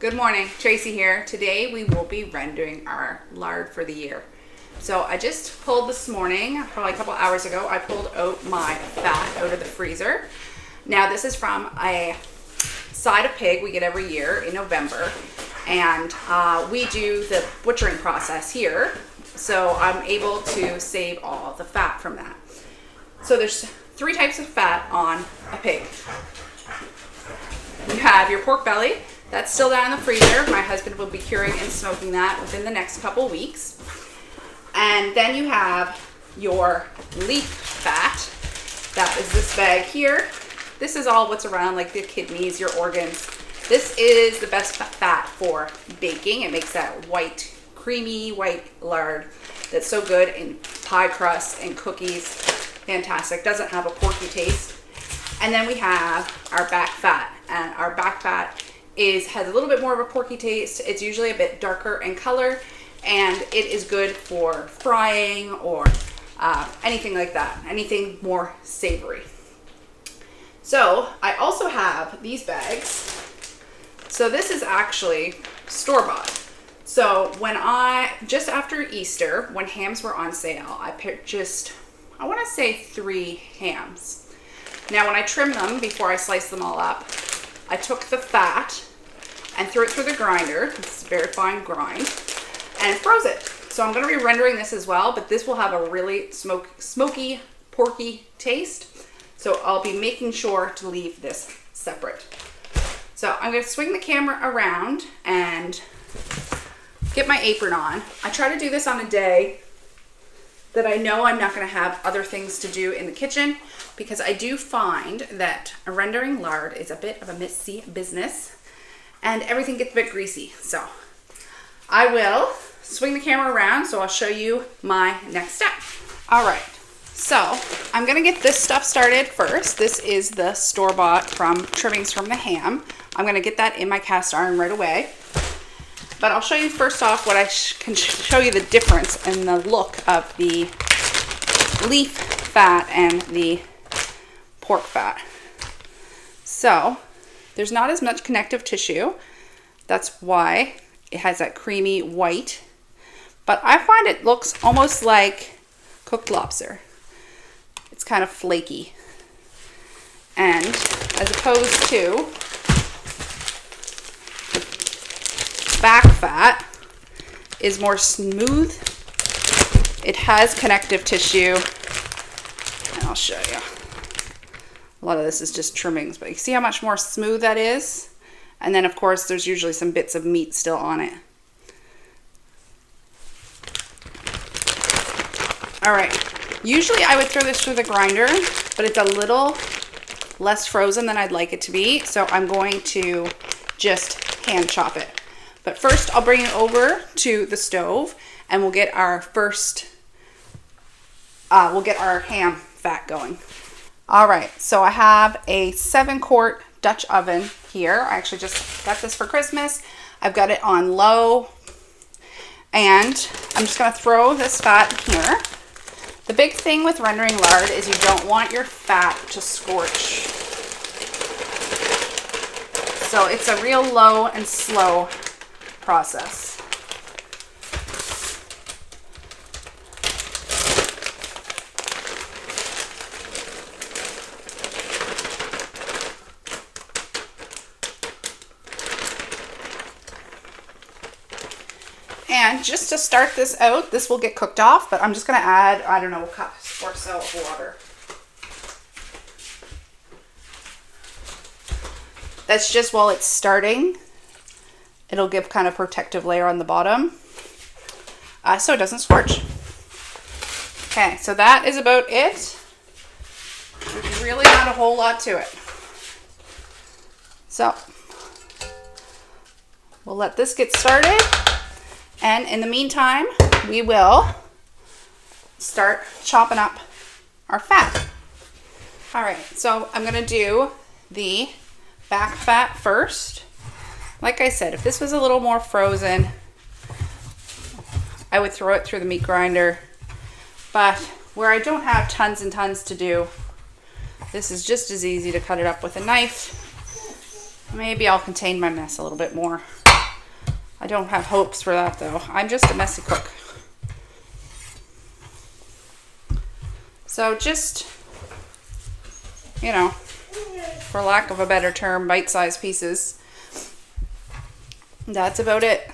Good morning, Tracy here. Today we will be rendering our lard for the year. So I just pulled this morning, probably a couple hours ago, I pulled out my fat out of the freezer. Now this is from a side of pig we get every year in November, and we do the butchering process here, so I'm able to save all the fat from that. So there's 3 types of fat on a pig. You have your pork belly. That's still down in the freezer. My husband will be curing and smoking that within the next couple weeks. And then you have your leaf fat. That is this bag here. This is all what's around, like the kidneys, your organs. This is the best fat for baking. It makes that white, creamy white lard that's so good in pie crust and cookies. Fantastic. Doesn't have a porky taste. And then we have our back fat. And our back fat has a little bit more of a porky taste. It's usually a bit darker in color, and it is good for frying or anything like that, anything more savory. So I also have these bags. So this is actually store-bought. So when just after Easter, when hams were on sale, I purchased, I want to say 3 hams. Now when I trim them, before I slice them all up, I took the fat and threw it through the grinder. It's a very fine grind, and froze it. So I'm going to be rendering this as well, but this will have a really smoky, porky taste. So I'll be making sure to leave this separate. So I'm going to swing the camera around and get my apron on. I try to do this on a day that I know I'm not going to have other things to do in the kitchen, because I do find that rendering lard is a bit of a messy business and everything gets a bit greasy. So I will swing the camera around, so I'll show you my next step. All right, so I'm gonna get this stuff started first. This is the store-bought from trimmings from the ham. I'm gonna get that in my cast iron right away. But I'll show you first off what I can show you the difference in the look of the leaf fat and the pork fat. So there's not as much connective tissue. That's why it has that creamy white. But I find it looks almost like cooked lobster. It's kind of flaky. And as opposed to back fat is more smooth. It has connective tissue, and I'll show you. A lot of this is just trimmings, but you see how much more smooth that is? And then of course there's usually some bits of meat still on it. All right, usually I would throw this through the grinder, but it's a little less frozen than I'd like it to be, so I'm going to just hand chop it. But first I'll bring it over to the stove and we'll get our ham fat going. All right, so I have a 7-quart Dutch oven here. I actually just got this for Christmas. I've got it on low, and I'm just gonna throw this fat here. The big thing with rendering lard is you don't want your fat to scorch. So it's a real low and slow process. And just to start this out, this will get cooked off, but I'm just going to add, I don't know, a cup or so of water. That's just while it's starting. It'll give kind of protective layer on the bottom, so it doesn't scorch. Okay, so that is about it. There's really not a whole lot to it. So we'll let this get started. And in the meantime, we will start chopping up our fat. All right, so I'm gonna do the back fat first. Like I said, if this was a little more frozen, I would throw it through the meat grinder. But where I don't have tons and tons to do, this is just as easy to cut it up with a knife. Maybe I'll contain my mess a little bit more. I don't have hopes for that though. I'm just a messy cook. So just, you know, for lack of a better term, bite-sized pieces. That's about it.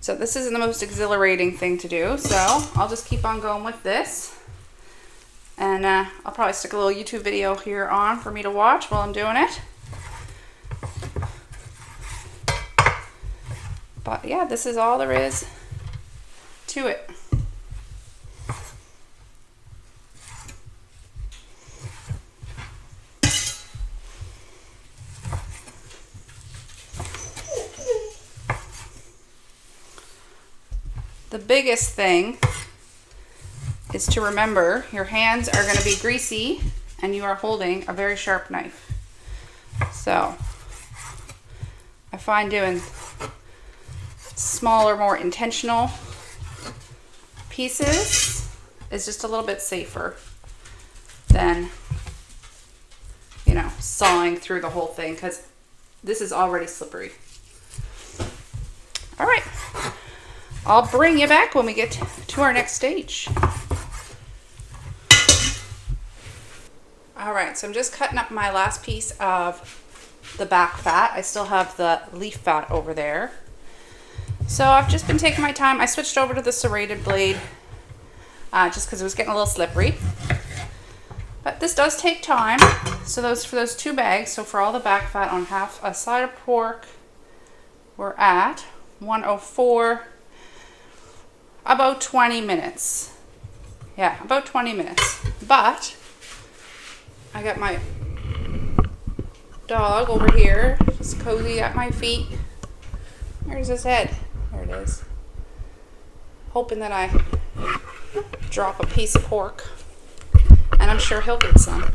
So this isn't the most exhilarating thing to do, so I'll just keep on going with this. And I'll probably stick a little YouTube video here on for me to watch while I'm doing it. But yeah, this is all there is to it. The biggest thing is to remember your hands are going to be greasy and you are holding a very sharp knife. So I find doing smaller, more intentional pieces is just a little bit safer than, you know, sawing through the whole thing, because this is already slippery. All right. I'll bring you back when we get to our next stage. All right, so I'm just cutting up my last piece of the back fat. I still have the leaf fat over there. So I've just been taking my time. I switched over to the serrated blade just because it was getting a little slippery. But this does take time. So for those 2 bags, so for all the back fat on half a side of pork, we're at 104. About 20 minutes. Yeah, about 20 minutes. But I got my dog over here, just cozy at my feet. Where's his head? There it is. Hoping that I drop a piece of pork. And I'm sure he'll get some.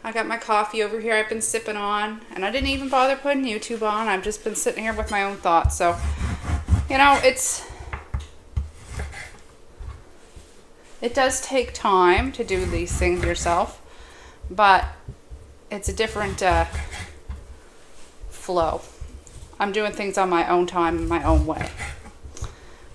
I got my coffee over here I've been sipping on. And I didn't even bother putting YouTube on. I've just been sitting here with my own thoughts. So, you know, it does take time to do these things yourself, but it's a different flow. I'm doing things on my own time, in my own way.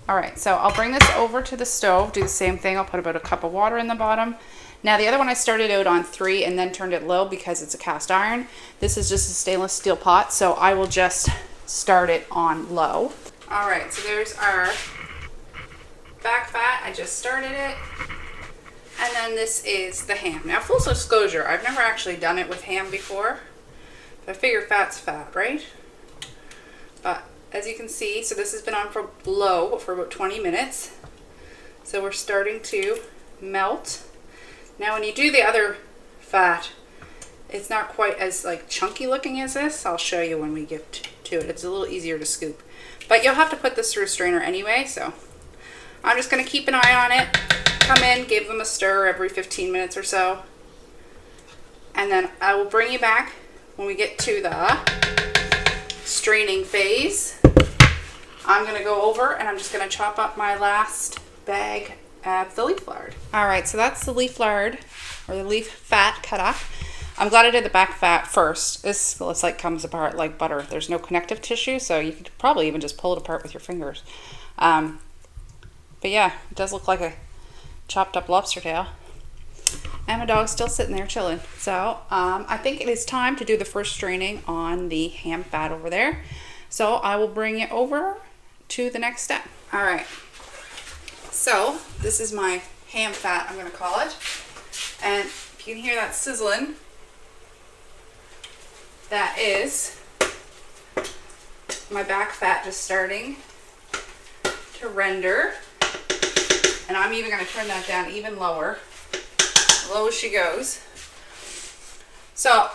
All right, so I'll bring this over to the stove, do the same thing. I'll put about a cup of water in the bottom. Now the other one I started out on 3 and then turned it low because it's a cast iron. This is just a stainless steel pot, so I will just start it on low. All right, so there's our back fat. I just started it. And then this is the ham. Now, full disclosure, I've never actually done it with ham before. But I figure fat's fat, right? But as you can see, so this has been on for low for about 20 minutes. So we're starting to melt. Now when you do the other fat, it's not quite as like chunky looking as this. I'll show you when we get to it. It's a little easier to scoop. But you'll have to put this through a strainer anyway, so I'm just going to keep an eye on it. Come in, give them a stir every 15 minutes or so. And then I will bring you back when we get to the straining phase. I'm going to go over and I'm just going to chop up my last bag of the leaf lard. All right, so that's the leaf lard or the leaf fat cut off. I'm glad I did the back fat first. This looks like comes apart like butter. There's no connective tissue, so you could probably even just pull it apart with your fingers. But yeah, it does look like a chopped up lobster tail. And my dog's still sitting there chilling. So I think it is time to do the first straining on the ham fat over there. So I will bring it over to the next step. All right. So this is my ham fat, I'm going to call it. And if you can hear that sizzling, that is my back fat just starting to render. And I'm even going to turn that down even lower. Low as she goes. So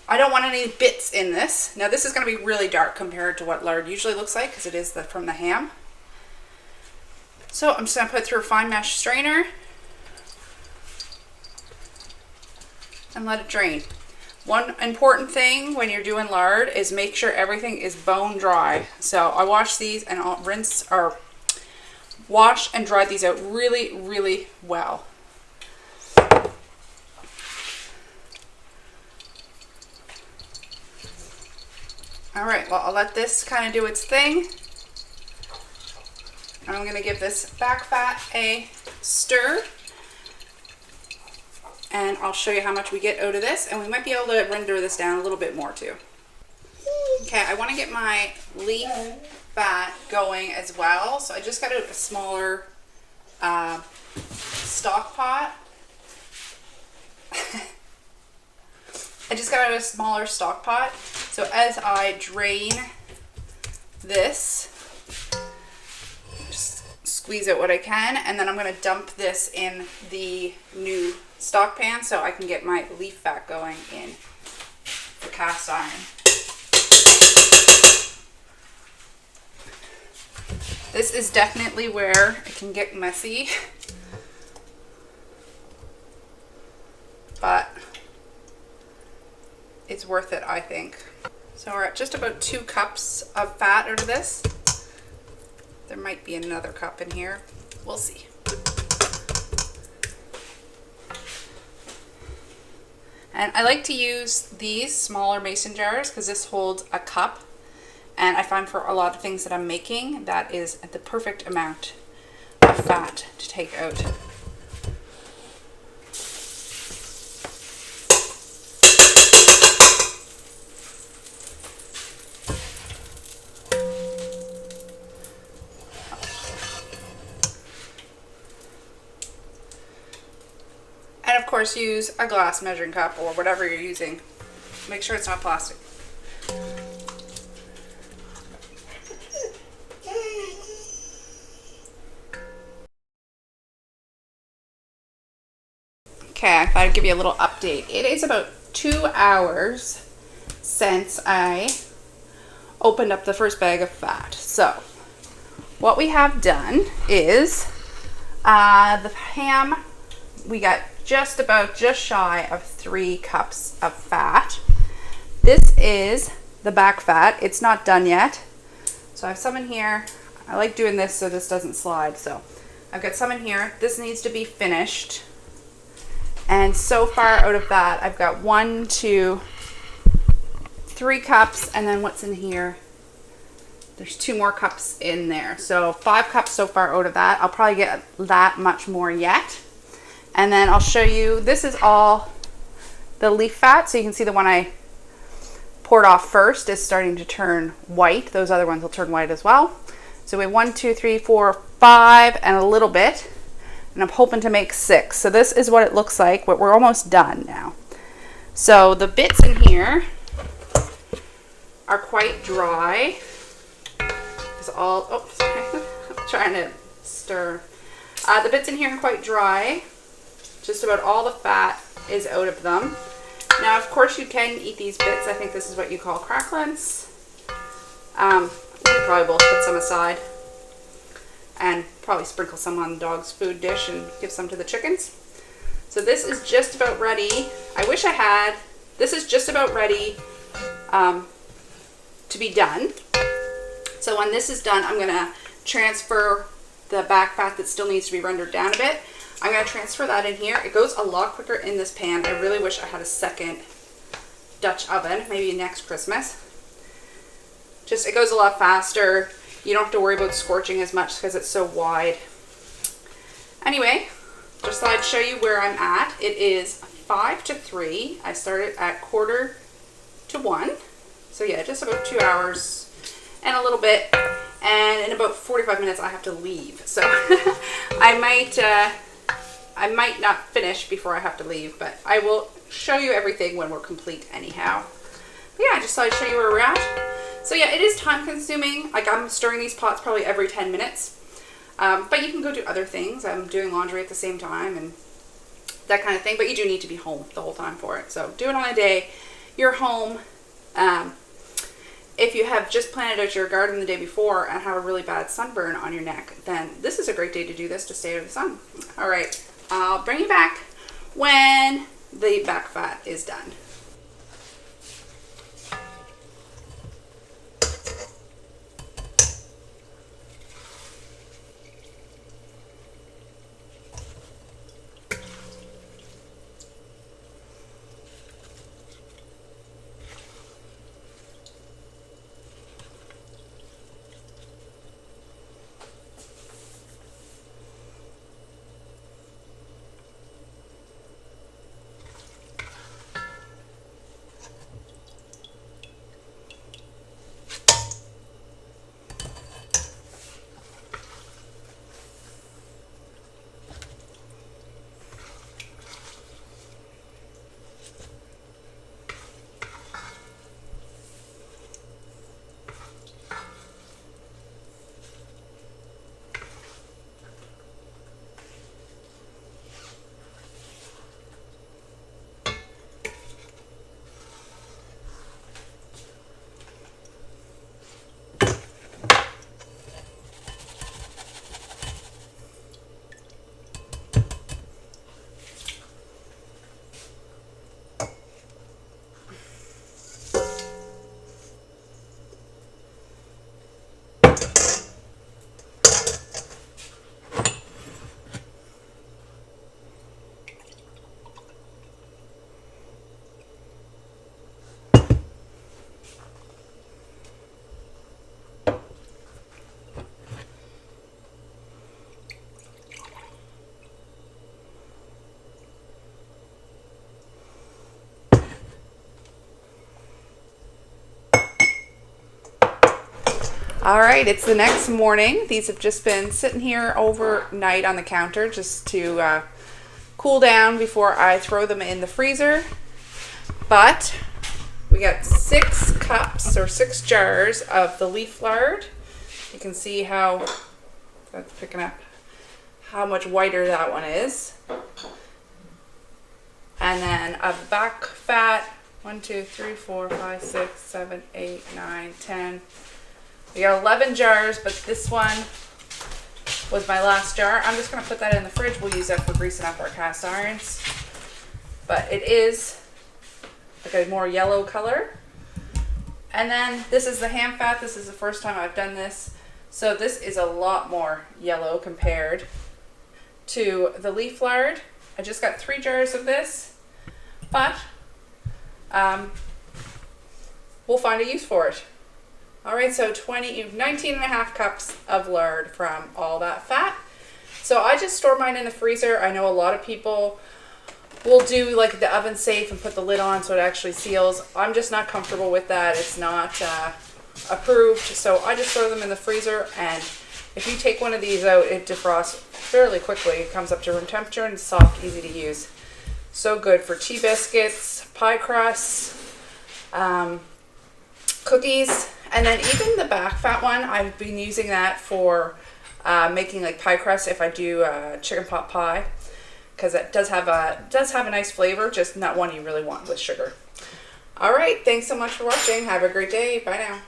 I don't want any bits in this. Now this is going to be really dark compared to what lard usually looks like because it is from the ham. So I'm just going to put it through a fine mesh strainer and let it drain. One important thing when you're doing lard is make sure everything is bone dry. So I wash these and I'll rinse or wash and dry these out really, really well. All right, well, I'll let this kind of do its thing. I'm going to give this back fat a stir. And I'll show you how much we get out of this. And we might be able to render this down a little bit more too. Okay, I want to get my leaf fat going as well. So I just got a smaller stock pot. I just got out a smaller stock pot. So as I drain this, just squeeze out what I can, and then I'm going to dump this in the new stock pan so I can get my leaf fat going in the cast iron. This is definitely where it can get messy, but it's worth it, I think. So we're at just about 2 cups of fat out of this. There might be another cup in here. We'll see. And I like to use these smaller mason jars because this holds a cup. And I find for a lot of things that I'm making, that is the perfect amount of fat to take out. And of course, use a glass measuring cup or whatever you're using. Make sure it's not plastic. Okay, I thought I'd give you a little update. It is about 2 hours since I opened up the first bag of fat. So, what we have done is the ham, we got just shy of 3 cups of fat. This is the back fat. It's not done yet. So I have some in here. I like doing this so this doesn't slide. So I've got some in here. This needs to be finished. And so far out of that, I've got 1, 2, 3 cups, and then what's in here? There's 2 more cups in there. So 5 cups so far out of that. I'll probably get that much more yet. And then I'll show you, this is all the leaf fat. So you can see the one I poured off first is starting to turn white. Those other ones will turn white as well. So we have 1, 2, 3, 4, 5, and a little bit. And I'm hoping to make 6. So this is what it looks like, but we're almost done now. So the bits in here are quite dry. It's all, oh, sorry. I'm trying to stir. The bits in here are quite dry. Just about all the fat is out of them. Now, of course, you can eat these bits. I think this is what you call cracklings. We probably both put some aside. And probably sprinkle some on the dog's food dish and give some to the chickens. So this is just about ready. I wish I had, this is just about ready to be done. So when this is done, I'm gonna transfer the back fat that still needs to be rendered down a bit. I'm gonna transfer that in here. It goes a lot quicker in this pan. I really wish I had a second Dutch oven, maybe next Christmas. Just, it goes a lot faster. You don't have to worry about scorching as much because it's so wide. Anyway, just thought I'd show you where I'm at. It is 5 to 3. I started at 1:45. So yeah, just about 2 hours and a little bit. And in about 45 minutes, I have to leave. So I might not finish before I have to leave, but I will show you everything when we're complete anyhow. But yeah, I just thought I'd show you where we're at. So yeah, it is time consuming. Like, I'm stirring these pots probably every 10 minutes. But you can go do other things. I'm doing laundry at the same time and that kind of thing. But you do need to be home the whole time for it. So do it on a day you're home. If you have just planted out your garden the day before and have a really bad sunburn on your neck, then this is a great day to do this to stay out of the sun. All right, I'll bring you back when the back fat is done. All right, it's the next morning. These have just been sitting here overnight on the counter just to cool down before I throw them in the freezer. But we got 6 cups or 6 jars of the leaf lard. You can see how that's picking up how much whiter that one is. And then of back fat, 1, 2, 3, 4, 5, 6, 7, 8, 9, 10. We got 11 jars, but this one was my last jar. I'm just going to put that in the fridge. We'll use that for greasing up our cast irons. But it is like a more yellow color. And then this is the ham fat. This is the first time I've done this. So this is a lot more yellow compared to the leaf lard. I just got 3 jars of this, but we'll find a use for it. All right, so 19 and a half cups of lard from all that fat. So I just store mine in the freezer. I know a lot of people will do like the oven safe and put the lid on so it actually seals. I'm just not comfortable with that. It's not approved. So I just throw them in the freezer, and if you take one of these out, it defrosts fairly quickly. It comes up to room temperature and it's soft, easy to use. So good for tea biscuits, pie crusts, cookies. And then even the back fat one, I've been using that for making like pie crust if I do chicken pot pie, because it does have a nice flavor, just not one you really want with sugar. All right, thanks so much for watching. Have a great day. Bye now.